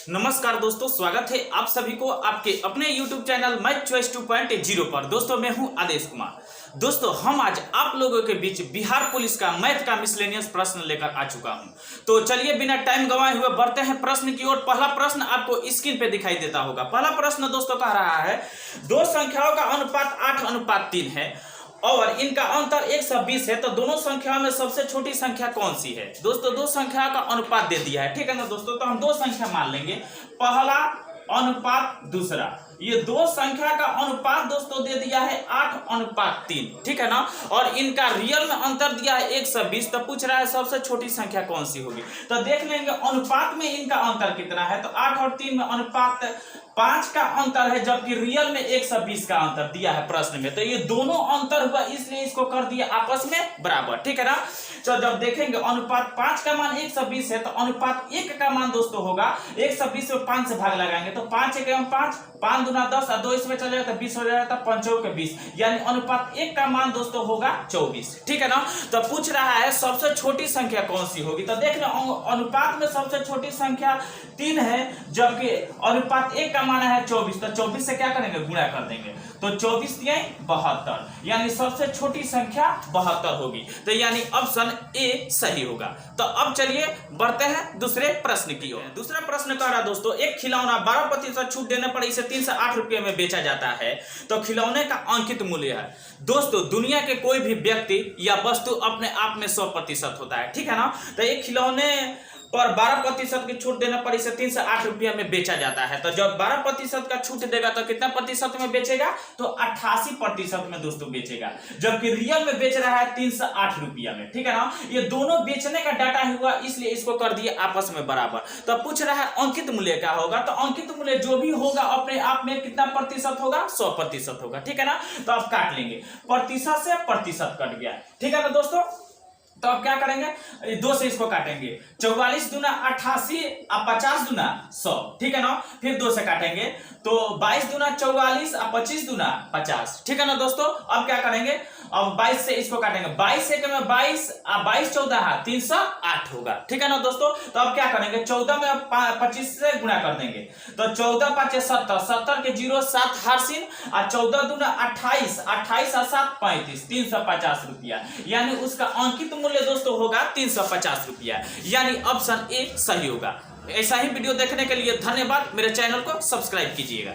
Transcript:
नमस्कार दोस्तों, स्वागत है आप सभी को आपके अपने YouTube चैनल मैथ चॉइस 2.0 पर। दोस्तों मैं हूं आदेश कुमार। दोस्तों हम आज आप लोगों के बीच बिहार पुलिस का मैथ का मिसलेनियस प्रश्न लेकर आ चुका हूं। तो चलिए बिना टाइम गंवाए हुए बढ़ते हैं प्रश्न की ओर। पहला प्रश्न आपको स्क्रीन पे दिखाई देता होगा। पहला प्रश्न दोस्तों कह रहा है, दो संख्याओं का अनुपात 8:3 है और इनका अंतर 120 है, तो दोनों संख्याओं में सबसे छोटी संख्या कौन सी है। दोस्तों दो संख्या का अनुपात दे दिया है, ठीक है ना दोस्तों। तो हम दो संख्या मान लेंगे, पहला अनुपात दूसरा। ये दो संख्या का अनुपात दोस्तों दे दिया है 8:3, ठीक है ना। और इनका रियल में अंतर दिया है 120। तो पूछ रहा है सबसे छोटी संख्या कौन सी होगी। तो देख लेंगे अनुपात में इनका अंतर कितना है। तो 8 और 3 में अनुपात 5 का अंतर है, जबकि रियल में 120 का अंतर दिया है प्रश्न में। तो ये दोनों अंतर हुआ, इसलिए इसको कर दिया आपस में बराबर, ठीक है ना। तो जब देखेंगे अनुपात 5 का मान 120 है, तो अनुपात 1 का मान दोस्तों होगा 120 में 5 से भाग लगाएंगे तो 5 1 5, 5 दूना 10 और 2 इसमें चले जाता 20 हो जाता, 5 के 20, यानी अनुपात 1 का मान दोस्तों होगा 24, ठीक है ना। तो पूछ रहा है सबसे छोटी संख्या कौन सी होगी। तो देख लो अनुपात में सबसे छोटी संख्या 3 है, जबकि अनुपात 1 का मान है 24। तो 24 से क्या करेंगे, गुणा कर देंगे। तो 24 दिए 72, यानी सबसे छोटी संख्या 72 होगी। तो यानी ऑप्शन ए सही होगा। तो अब चलिए बढ़ते हैं दूसरे प्रश्न की ओर। दूसरा प्रश्न कह रहा दोस्तों, एक खिलौना 12% छूट देने पर इसे 3 से 8 रुपये में बेचा जाता है, तो खिलौने का अंकित मूल्य है। दोस्तों दुनिया के कोई भी व्यक्ति या वस्तु अपने आप में 100% होता है, ठीक है ना। तो एक खिलौने पर 12% की छूट देने पर इसे 3 से 8 रुपया में बेचा जाता है। तो जब 12% का छूट देगा तो कितना प्रतिशत में बेचेगा, तो 88% में दोस्तों बेचेगा, जबकि रियल में बेच रहा है 3 से 8 रुपया में, ठीक है ना। ये दोनों बेचने का डाटा हुआ, इसलिए इसको कर दिए आपस में बराबर। तो पूछ रहा है अंकित मूल्य क्या होगा। तो अंकित मूल्य जो भी होगा अपने आप में कितना प्रतिशत होगा, 100% होगा, ठीक है ना। तो अब काट लेंगे, प्रतिशत से प्रतिशत कट गया, ठीक है ना दोस्तों। तो अब क्या करेंगे, 2 से इसको काटेंगे, 44 दूना 88 और 50 दूना 100, ठीक है ना। फिर 2 से काटेंगे तो 22 दूना 44 और 25 दूना 50, ठीक है ना दोस्तों। अब क्या करेंगे, अब 22 से इसको काटेंगे, 22 एक में 22 और 22 14 308 होगा, ठीक है ना दोस्तों। तो अब क्या करेंगे, 14 में 25 से गुणा कर देंगे, तो 14 5 70, 70 के 0 7 हारसिन और 14 दूना 28, 28 और 7 35, 350 रुपया, यानी उसका अंकित मूल्य दोस्तों होगा 350 रुपया, यानी ऑप्शन ए सही होगा। ऐसा ही वीडियो देखने के लिए धन्यवाद। मेरे चैनल को सब्सक्राइब कीजिएगा।